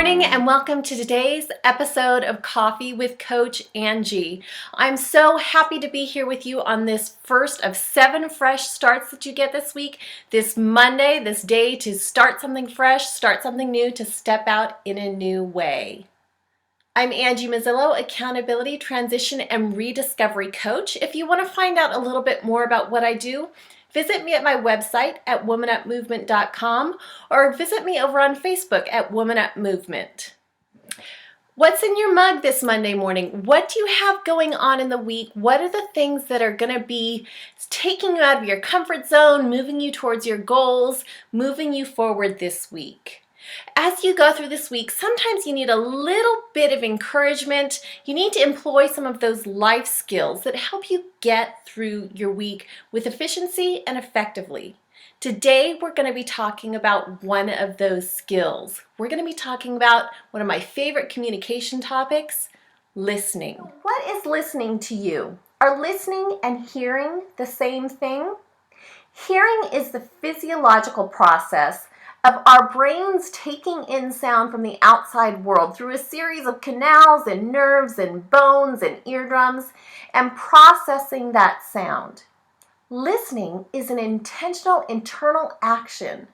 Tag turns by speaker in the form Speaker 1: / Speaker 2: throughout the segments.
Speaker 1: morning and welcome to today's episode of Coffee with Coach Angie. I'm so happy to be here with you on this first of 7 fresh starts that you get this week, this Monday, this day to start something fresh, start something new, to step out in a new way. I'm Angie Mozilo, Accountability, Transition, and Rediscovery Coach. If you want to find out a little bit more about what I do, visit me at my website at womanupmovement.com or visit me over on Facebook at Woman Up Movement. What's in your mug this Monday morning? What do you have going on in the week? What are the things that are going to be taking you out of your comfort zone, moving you towards your goals, moving you forward this week? As you go through this week, sometimes you need a little bit of encouragement. You need to employ some of those life skills that help you get through your week with efficiency and effectively. Today, we're going to be talking about one of those skills. We're going to be talking about one of my favorite communication topics, listening. What is listening to you? Are listening and hearing the same thing? Hearing is the physiological process of our brains taking in sound from the outside world through a series of canals and nerves and bones and eardrums and processing that sound. Listening is an intentional internal action.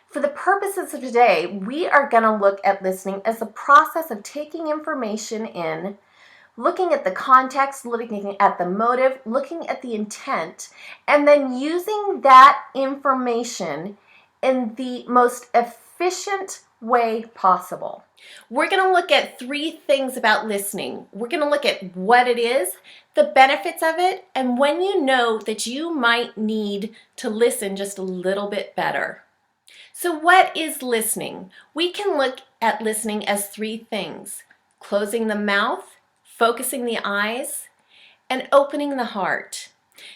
Speaker 1: For the purposes of today, we are going to look at listening as a process of taking information in, looking at the context, looking at the motive, looking at the intent, and then using that information in the most efficient way possible. We're going to look at 3 things about listening. We're going to look at what it is, the benefits of it, and when you know that you might need to listen just a little bit better. So what is listening? We can look at listening as 3 things: closing the mouth, focusing the eyes, and opening the heart.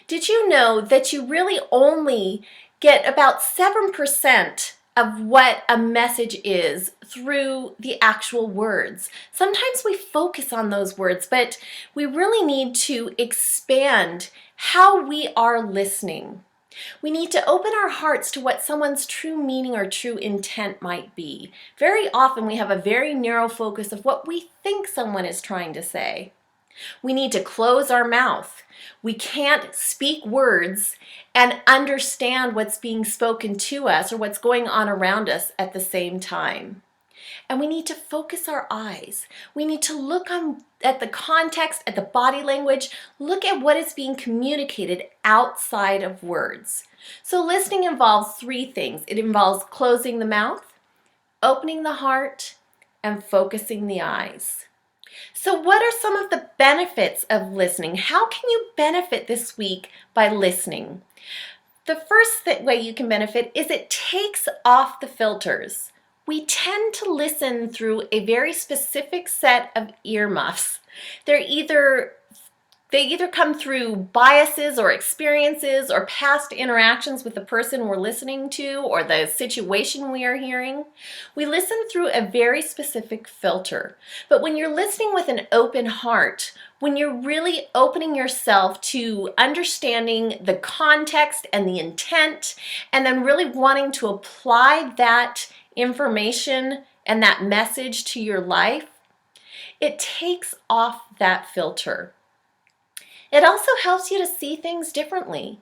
Speaker 1: Did you know that you really only get about 7% of what a message is through the actual words? Sometimes we focus on those words, but we really need to expand how we are listening. We need to open our hearts to what someone's true meaning or true intent might be. Very often we have a very narrow focus of what we think someone is trying to say. We need to close our mouth. We can't speak words and understand what's being spoken to us or what's going on around us at the same time. And we need to focus our eyes. We need to look at the context, at the body language, look at what is being communicated outside of words. So listening involves 3 things. It involves closing the mouth, opening the heart, and focusing the eyes. So what are some of the benefits of listening? How can you benefit this week by listening? The first way you can benefit is it takes off the filters. We tend to listen through a very specific set of earmuffs. They either come through biases or experiences or past interactions with the person we're listening to or the situation we are hearing. We listen through a very specific filter. But when you're listening with an open heart, when you're really opening yourself to understanding the context and the intent, and then really wanting to apply that information and that message to your life, it takes off that filter. It also helps you to see things differently.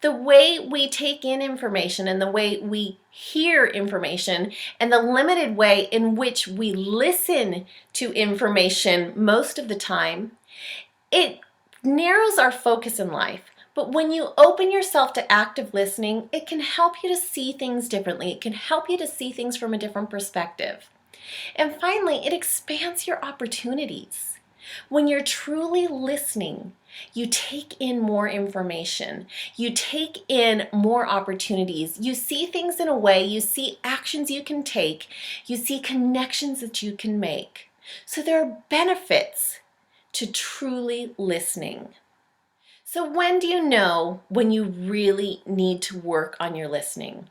Speaker 1: The way we take in information and the way we hear information and the limited way in which we listen to information most of the time, it narrows our focus in life. But when you open yourself to active listening, it can help you to see things differently. It can help you to see things from a different perspective. And finally, it expands your opportunities. When you're truly listening, you take in more information. You take in more opportunities. You see things in a way, you see actions you can take, you see connections that you can make. So there are benefits to truly listening. So when do you know when you really need to work on your listening?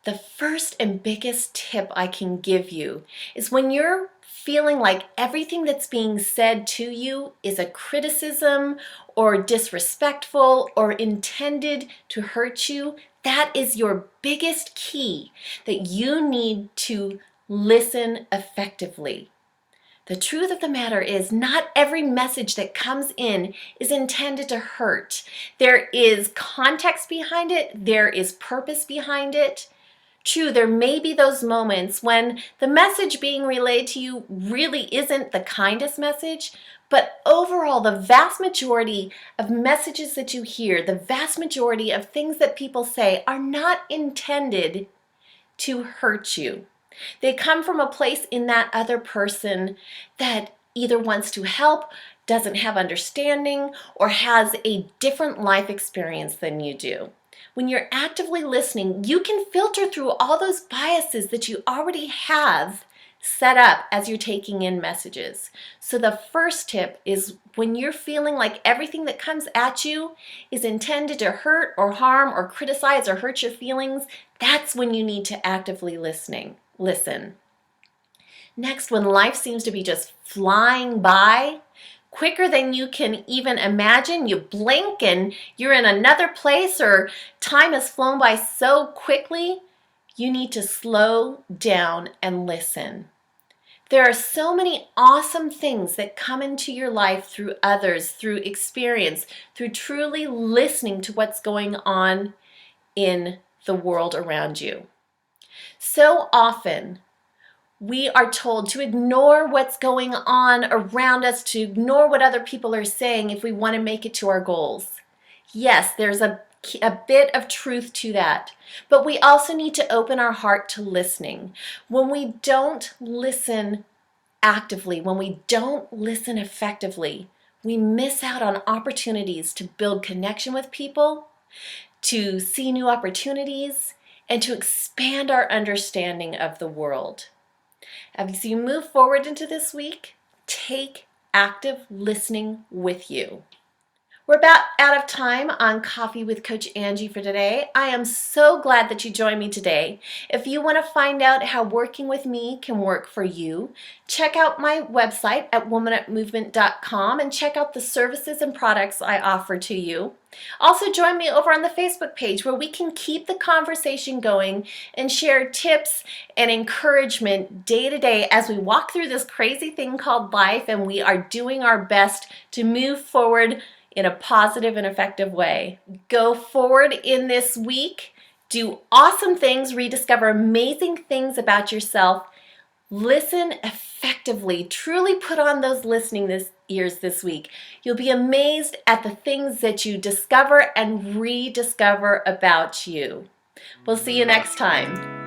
Speaker 1: The first and biggest tip I can give you is when you're feeling like everything that's being said to you is a criticism or disrespectful or intended to hurt you, that is your biggest key that you need to listen effectively. The truth of the matter is, not every message that comes in is intended to hurt. There is context behind it. There is purpose behind it. True, there may be those moments when the message being relayed to you really isn't the kindest message, but overall, the vast majority of messages that you hear, the vast majority of things that people say are not intended to hurt you. They come from a place in that other person that either wants to help, doesn't have understanding, or has a different life experience than you do. When you're actively listening, you can filter through all those biases that you already have set up as you're taking in messages. So the first tip is, when you're feeling like everything that comes at you is intended to hurt or harm or criticize or hurt your feelings, that's when you need to actively listen. Next, when life seems to be just flying by, quicker than you can even imagine, you blink and you're in another place, or time has flown by so quickly, you need to slow down and listen. There are so many awesome things that come into your life through others, through experience, through truly listening to what's going on in the world around you. So often, we are told to ignore what's going on around us, to ignore what other people are saying if we want to make it to our goals. Yes, there's a bit of truth to that, but we also need to open our heart to listening. When we don't listen actively, when we don't listen effectively, we miss out on opportunities to build connection with people, to see new opportunities, and to expand our understanding of the world. As you move forward into this week, take active listening with you. We're about out of time on Coffee with Coach Angie for today. I am so glad that you joined me today. If you want to find out how working with me can work for you, check out my website at womanupmovement.com and check out the services and products I offer to you. Also, join me over on the Facebook page, where we can keep the conversation going and share tips and encouragement day to day as we walk through this crazy thing called life, and we are doing our best to move forward in a positive and effective way. Go forward in this week, do awesome things, rediscover amazing things about yourself, listen effectively, truly put on those listening ears this week. You'll be amazed at the things that you discover and rediscover about you. We'll see you next time.